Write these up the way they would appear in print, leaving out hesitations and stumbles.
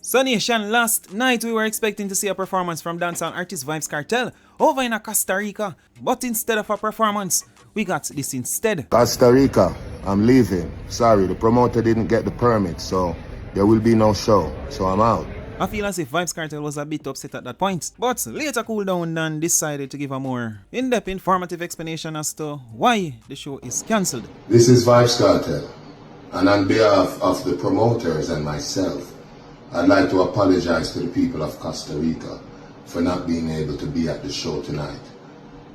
So Nation, last night we were expecting to see a performance from dancehall artist Vybz Kartel over in Costa Rica, but instead of a performance, we got this instead. Costa Rica, I'm leaving. Sorry, the promoter didn't get the permit, so there will be no show, so I'm out. I feel as if Vybz Kartel was a bit upset at that point, but later cooled down and decided to give a more in-depth informative explanation as to why the show is cancelled. This is Vybz Kartel, and on behalf of the promoters and myself, I'd like to apologize to the people of Costa Rica for not being able to be at the show tonight.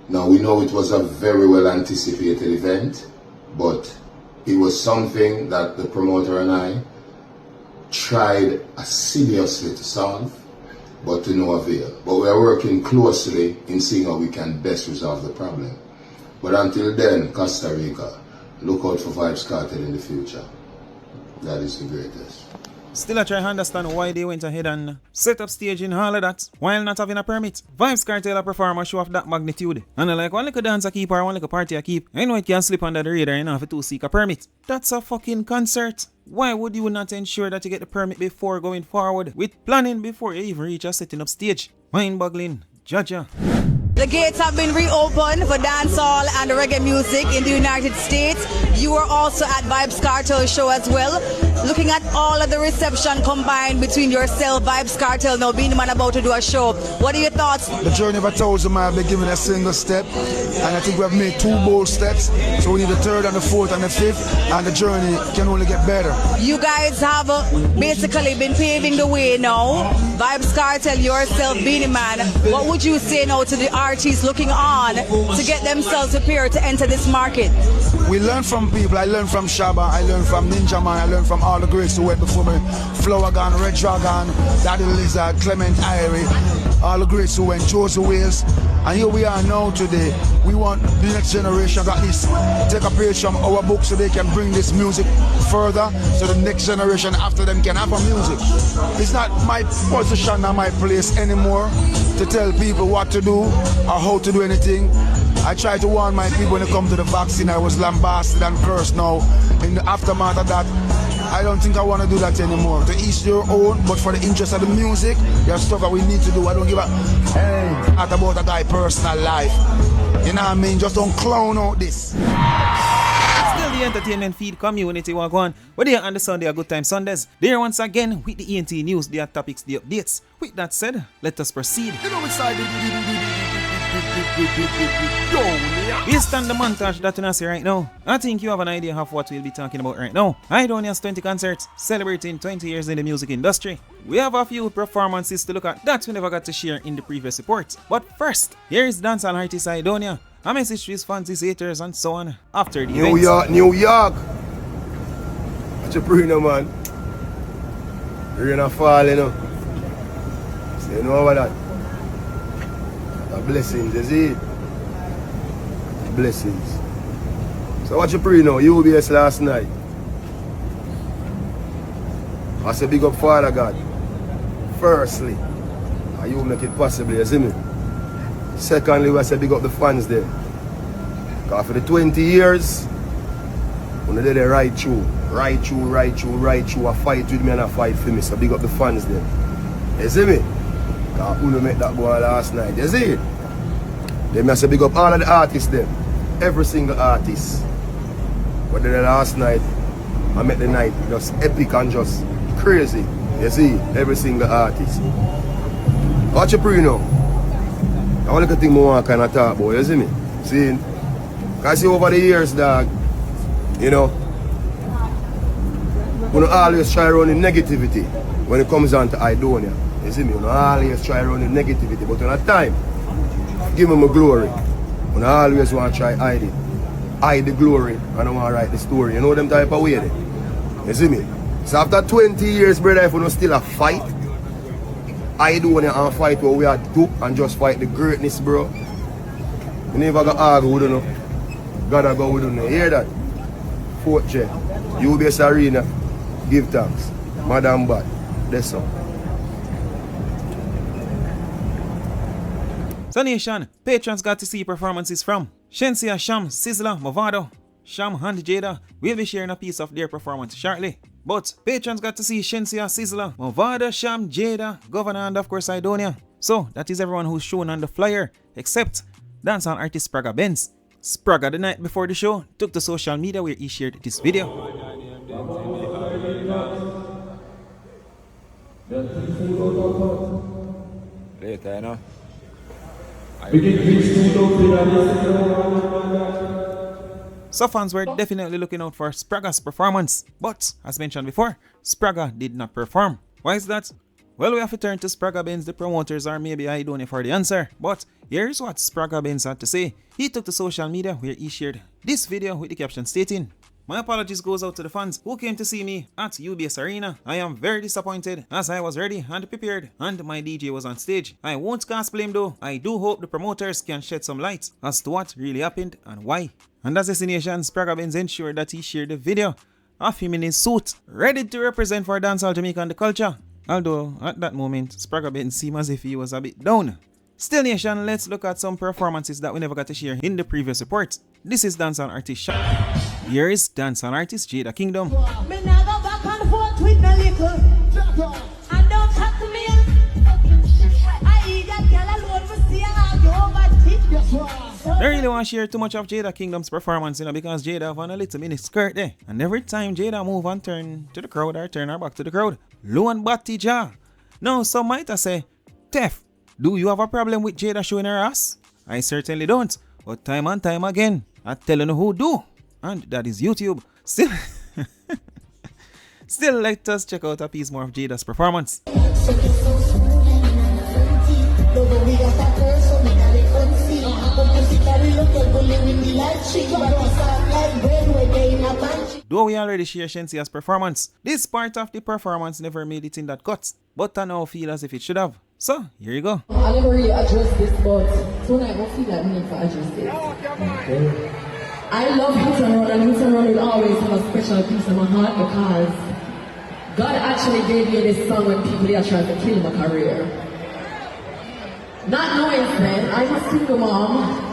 Now, we know it was a very well anticipated event, but it was something that the promoter and I tried assiduously to solve, but to no avail. But we are working closely in seeing how we can best resolve the problem. But until then, Costa Rica, look out for Vybz Kartel in the future. That is the greatest. Still I try to understand why they went ahead and set up stage in all of that while not having a permit. Vybz Kartel a perform a show of that magnitude. And like one little dance I keep or one little party I keep, I know it can slip under the radar enough to seek a permit. That's a fucking concert. Why would you not ensure that you get the permit before going forward with planning before you even reach a setting up stage? Mind-boggling. Jaja. The gates have been reopened for dancehall and reggae music in the United States. You were also at Vybz Kartel's show as well. Looking at all of the reception combined between yourself, Vybz Kartel, now being the man about to do a show. What are your thoughts? The journey of 1,000 miles, we're given a single step, and I think we have made 2 bold steps. So we need the 3rd and the 4th and the 5th, and the journey can only get better. You guys have basically been paving the way now. Vybz Kartel, yourself being the man. What would you say now to the artists looking on to get themselves prepared to enter this market? We learn from people. I learned from Shaba, I learned from Ninja Man, I learned from all the greats who went before me. Flower Gun, Red Dragon, Daddy Lizard, Clement Irie, all the greats who went, Josie Wales. And here we are now today. We want the next generation to at least take a page from our book so they can bring this music further, so the next generation after them can have a music. It's not my position or my place anymore to tell people what to do or how to do anything. I try to warn my people when it comes to the vaccine. I was lambasted and cursed now. In the aftermath of that, I don't think I want to do that anymore. To each their own, but for the interest of the music, there's stuff that we need to do. I don't give a not about a guy's personal life. You know what I mean? Just don't clown out this. Still the entertainment feed community walk on. But here on the Sunday are Good Time Sundays. There once again with the ENT news, their topics, the updates. With that said, let us proceed. Based on the montage that you see right now, I think you have an idea of what we'll be talking about right now. Idonia's 20 concerts, celebrating 20 years in the music industry. We have a few performances to look at that we never got to share in the previous report. But first, here is dancehall artist Idonia, a message to his fans, his haters, and so on after the event. New York. What you bring, man? Rain a fall, you know. So you know about that. A blessings, you see? Blessings. So what you pray now? UBS last night. I say big up Father God. Firstly, you make it possible, you see me? Secondly, I say big up the fans there. Because for the 20 years, when they did the right through, I fight with me and I fight for me. So big up the fans there. You see me? Because who make that boy last night, you see it? Then I say big up all of the artists there. Every single artist. But then the last night, I met the night just epic and just crazy. You see, every single artist. What you pray now? I want to think more kind of talk about, you see me? See? Because see over the years, dog, you know, we always try to run the negativity when it comes down to Idonia. You see me? We always try to run the negativity, but at time, give me my glory. And I always want to try hide it. Hide the glory and I want to write the story. You know them type of way there? You see me? So after 20 years, brother, if we don't still a fight, I do want to fight what we are do and just fight the greatness, bro. You never got argue with them. Gotta go with them. You hear that? Fort J. UBS Arena. Give thanks. Madam Bad. That's all. So Nation, patrons got to see performances from Shensia, Sham, Sizzla, Movado, Sham and Jada. We'll be sharing a piece of their performance shortly. But patrons got to see Shensia, Sizzla, Movada, Sham, Jada, Governor, and of course Aidonia. So that is everyone who's shown on the flyer, except dancehall artist Spragga Benz. Spragga, the night before the show, took to social media where he shared this video. Later, you know. So fans were definitely looking out for Spragga's performance, but as mentioned before, Spragga did not perform. Why is that? Well, we have to turn to Spragga Benz, the promoters, or maybe Idonia for the answer. But here's what Spragga Benz had to say. He took to social media where he shared this video with the caption stating, "My apologies goes out to the fans who came to see me at UBS Arena. I am very disappointed as I was ready and prepared and my DJ was on stage. I won't cast blame though. I do hope the promoters can shed some light as to what really happened and why." And as destination, Spragga Benz ensured that he shared the video of him in his suit, ready to represent for dancehall Jamaica and the culture. Although at that moment, Spragga Benz seemed as if he was a bit down. Still nation, let's look at some performances that we never got to share in the previous report. This is dancehall artist Sham. Here is dancehall artist Jada Kingdom. Me now go back and forth with no little. And don't talk to me. I eat that girl alone for see and argue over tit. I really want to share too much of Jada Kingdom's performance, because Jada have on a little mini skirt there. And every time Jada move and turn to the crowd or turn her back to the crowd, low and batty jaw. Now some might say, Tef, do you have a problem with Jada showing her ass? I certainly don't. But time and time again, I tell you who do. And that is YouTube. Still, let us check out a piece more of Jada's performance. Though we already share Shensia's performance, this part of the performance never made it in that cut, but I now feel as if it should have. So, here you go. I never really addressed this, but tonight I feel like we need to address it. Okay. I love Hit and Run, and Hit and Run will always have a special piece in my heart because God actually gave me this song when people are trying to kill my career. Not knowing then, I'm a single mom.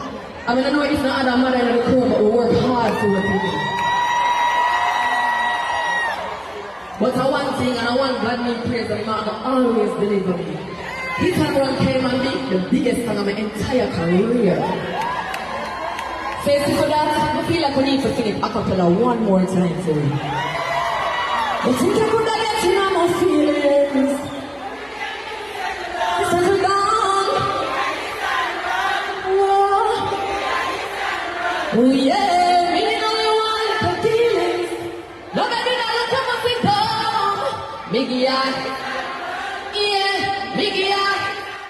I mean, I know it's not other mother in the crew, but we work hard for what we do. But I want thing, and I want God need praise, and God always deliver me. Hit and Run came and be the biggest song of my entire career. So for that, I feel like we need to sing it a cappella one more time for you. But think I could have let you know my feelings. Settle down. Oh yeah, me know you want the feelings. No baby, now you come and sit down. Biggie, yeah, Biggie,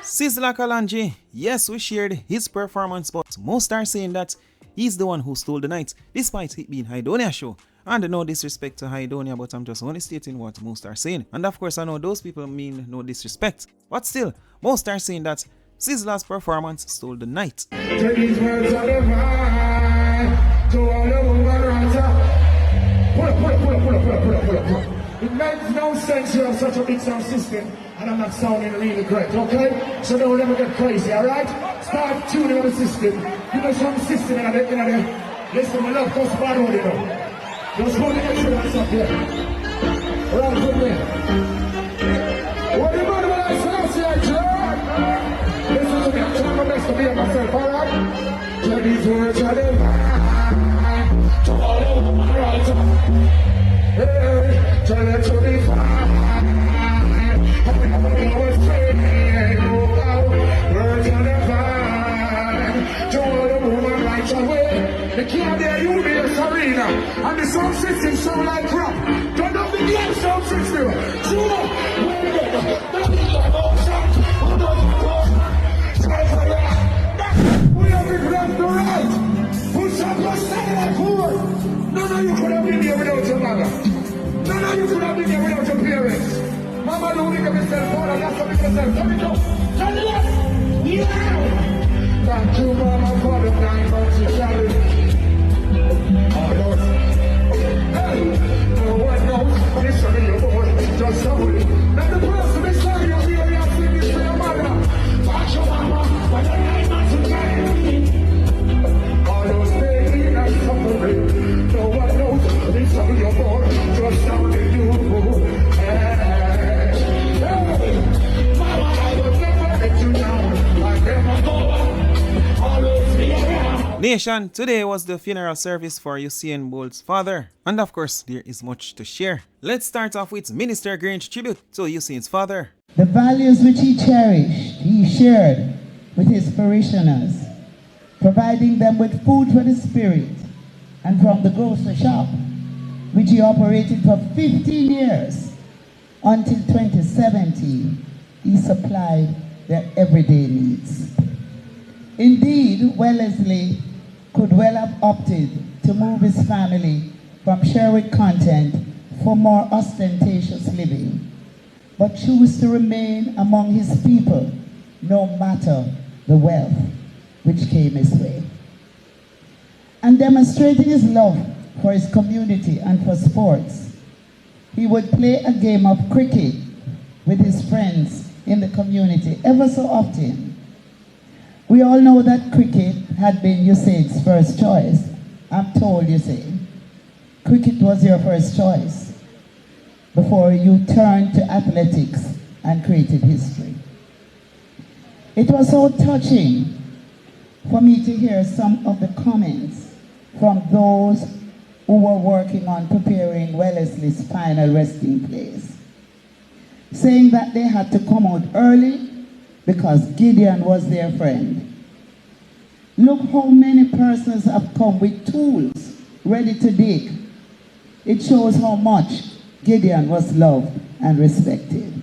Sizzla Kalonji, yes, we shared his performance, but most are saying that he's the one who stole the night, despite it being Idonia's show. And no disrespect to Idonia, but I'm just only stating what most are saying. And of course, I know those people mean no disrespect. But still, most are saying that Sizzla's performance stole the night. It makes no sense you have such a big sound system and I'm not sounding really great, okay? So don't ever get crazy, alright? Start tuning on the system. You know some system in there. Listen, my love goes bad on it. Just hold the extra that's up here. Alright, good man. What do you mean when I say I see I try? Listen to me, I'm trying my best to be myself, alright? Tell these words are them. To all over my right. Hey, tell it to be fine. I was saying, words are them fine. To all the woman right away. They can't dare you be a Serena. And the sound system sound like crap. Turn up the damn sound system. Sure. We have been left to right. Push up your side forward. None of you could have been here without your mother. None of you could have been here without your parents. Mama don't think of yourself, father, that's what yourself. Come it up. Turn it up. Yeah. Thank you, mama, for the 9 months you carried. Oh, Lord. Hey, no one knows. Listen to your boy. Just hold it. Let the person beside you feel you have seen this for your mother. Thank you, mama, for the 9 months you carried. All those pain and suffering. No one knows. Listen to your boy. Just hold it. Nation, today was the funeral service for Usain Bolt's father. And of course, there is much to share. Let's start off with Minister Grange tribute to Usain's father. The values which he cherished, he shared with his parishioners, providing them with food for the spirit, and from the grocery shop, which he operated for 15 years, until 2017, he supplied their everyday needs. Indeed, Wellesley could well have opted to move his family from Sherwood Content for more ostentatious living, but chose to remain among his people no matter the wealth which came his way. And demonstrating his love for his community and for sports, he would play a game of cricket with his friends in the community ever so often. We all know that cricket had been Usain's first choice. I'm told, Usain, cricket was your first choice before you turned to athletics and created history. It was so touching for me to hear some of the comments from those who were working on preparing Wellesley's final resting place, saying that they had to come out early because Gideon was their friend. Look how many persons have come with tools ready to dig. It shows how much Gideon was loved and respected.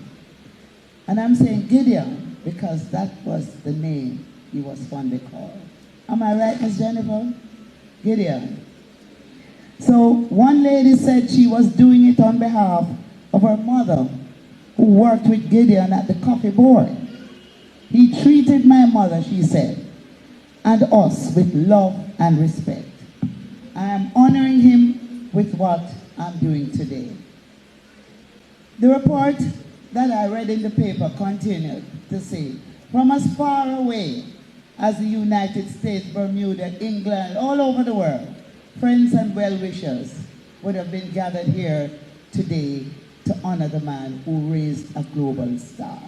And I'm saying Gideon because that was the name he was fondly called. Am I right, Miss Jennifer? Gideon. So one lady said she was doing it on behalf of her mother, who worked with Gideon at the coffee board. He treated my mother, she said, and us with love and respect. I am honoring him with what I'm doing today. The report that I read in the paper continued to say, from as far away as the United States, Bermuda, England, all over the world, friends and well-wishers would have been gathered here today to honor the man who raised a global star.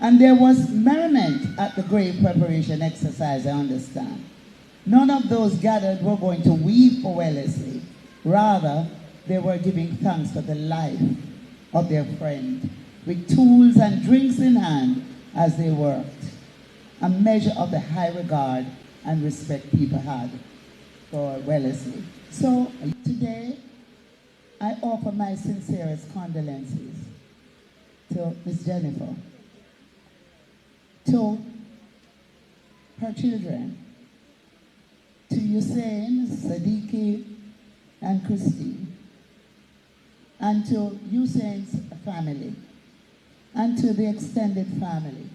And there was merriment at the grave preparation exercise, I understand. None of those gathered were going to weep for Wellesley. Rather, they were giving thanks for the life of their friend, with tools and drinks in hand as they worked, a measure of the high regard and respect people had for Wellesley. So today, I offer my sincerest condolences to Miss Jennifer, to her children, to Usain, Sadiki, and Christine, and to Usain's family, and to the extended family.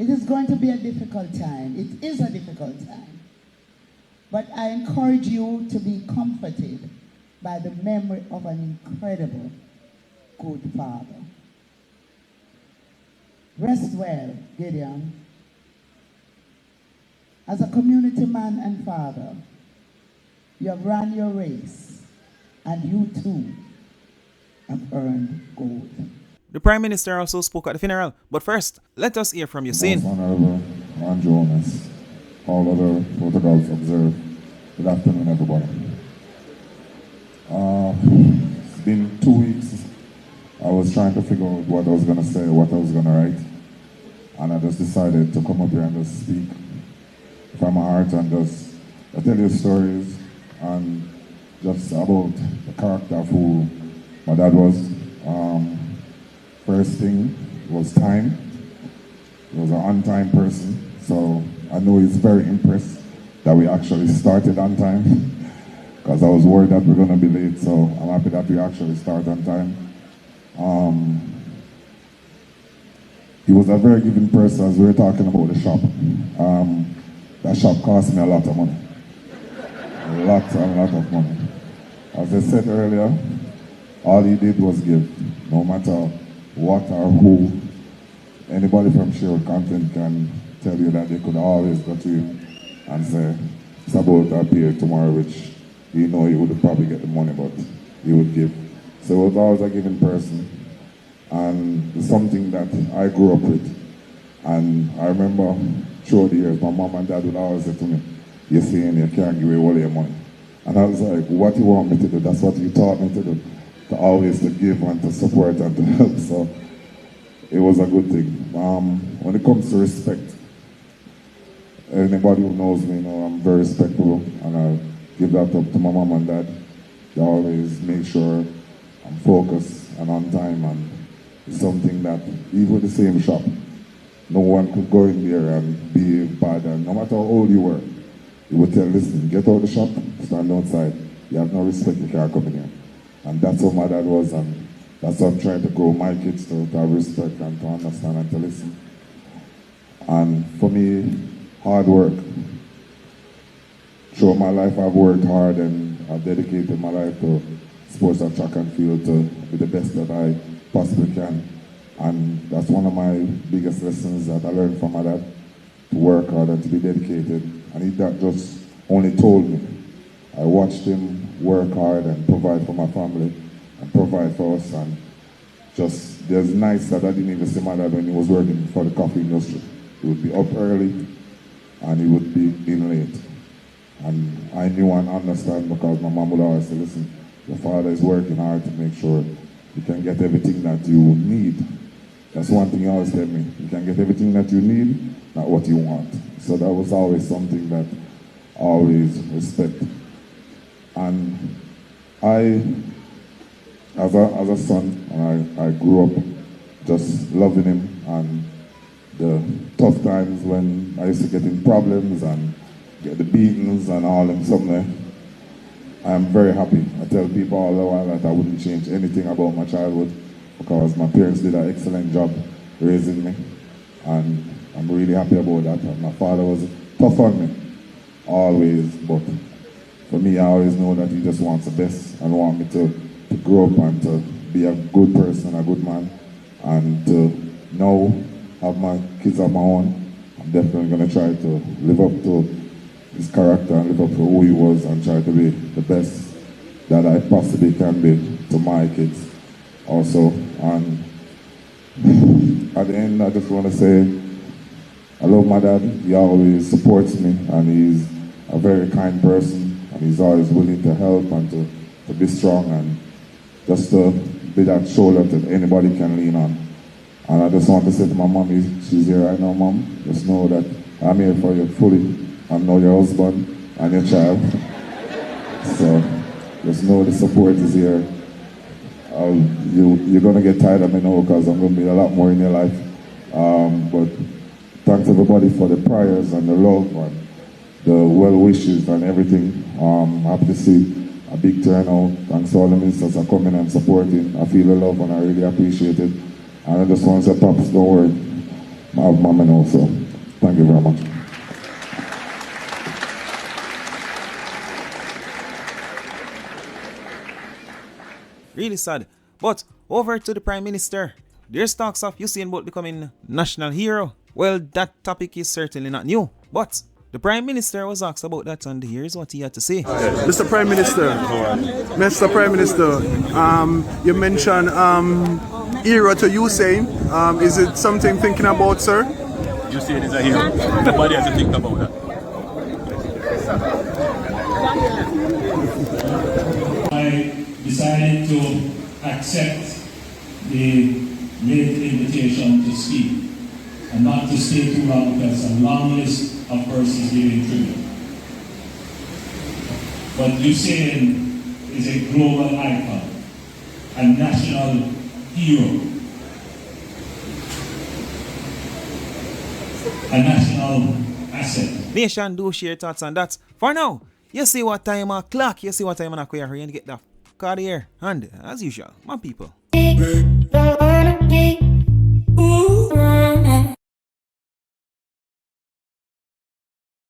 It is going to be a difficult time. It is a difficult time. But I encourage you to be comforted by the memory of an incredible good father. Rest well, Gideon. As a community man and father, you have run your race, and you too have earned gold. The Prime Minister also spoke at the funeral, but first, let us hear from Usain. Most Honorable and Jonas, all other protocols observed. Good afternoon, everybody. It's been 2 weeks. I was trying to figure out what I was going to say, what I was going to write, and I just decided to come up here and just speak from my heart and just tell you stories and just about the character of who my dad was. First thing was time. He was an on-time person, so I know he's very impressed that we actually started on time because I was worried that we're going to be late, so I'm happy that we actually started on time. He was a very giving person, as we were talking about the shop. That shop cost me a lot of money. A lot of money. As I said earlier, all he did was give, no matter what or who. Anybody from Sherwood Content can tell you that they could always go to him and say, it's about our pay tomorrow, which you know he would probably get the money, but he would give. So he was always a giving person. And it's something that I grew up with. And I remember throughout the years, my mom and dad would always say to me, "You're saying you can't give away all your money." And I was like, "What you want me to do? That's what you taught me to do. To always to give and to support and to help." So it was a good thing. When it comes to respect, anybody who knows me know I'm very respectful, and I give that up to my mom and dad. They always make sure I'm focused and on time, and it's something that even with the same shop, no one could go in there and be bad, and no matter how old you were, you would tell, "Listen, get out of the shop, stand outside. You have no respect, you can't come in here." And that's how my dad was, and that's how I'm trying to grow my kids to have respect and to understand and to listen. And for me, hard work. Throughout my life, I've worked hard and I've dedicated my life to sports and track and field to be the best that I possibly can. And that's one of my biggest lessons that I learned from my dad, to work hard and to be dedicated. And he that just only told me. I watched him work hard and provide for my family and provide for us. And just, there's nights that I didn't even see my dad when he was working for the coffee industry. He would be up early and he would be in late. And I knew and understand, because my mom would always say, "Listen, your father is working hard to make sure you can get everything that you need." That's one thing he always tell me. You can get everything that you need, not what you want. So that was always something that I always respect. And I, as a son, I grew up just loving him, and the tough times when I used to get in problems and get the beatings and all them somewhere, I am very happy. I tell people all the while that I wouldn't change anything about my childhood, because my parents did an excellent job raising me, and I'm really happy about that. And my father was tough on me, always, but for me, I always know that he just wants the best and want me to grow up and to be a good person, a good man, and to now have my kids on my own. I'm definitely going to try to live up to his character and live up to who he was, and try to be the best that I possibly can be to my kids also. And at the end, I just want to say I love my dad. He always supports me, and he's a very kind person, and he's always willing to help and to be strong, and just to be that shoulder that anybody can lean on. And I just want to say to my mom, she's here right now, Mom, just know that I'm here for you fully. I'm now your husband and your child. So just know the support is here. You're going to get tired of me now, because I'm going to be a lot more in your life. But thanks everybody for the prayers and the love and the well wishes and everything. I'm happy to see a big turnout. Thanks to all the ministers for coming and supporting. I feel the love and I really appreciate it. And I just want to say, Pops, don't worry. I have Mama now, so thank you very much. Really sad. But over to the Prime Minister. There's talks of Usain Bolt becoming national hero. Well, that topic is certainly not new. But the Prime Minister was asked about that, and here's what he had to say. Mr. Prime Minister, you mentioned hero to Usain. Is it something thinking about, sir? Usain is a hero. Nobody has to think about that. I decided to accept the late invitation to speak, and not to stay too long, because a long list of persons giving tribute. But Usain is a global icon, a national hero, a national asset. Nation, do share thoughts on that. For now, you see what time a clock, you see what time on a queer and get that car here. And as usual, my people.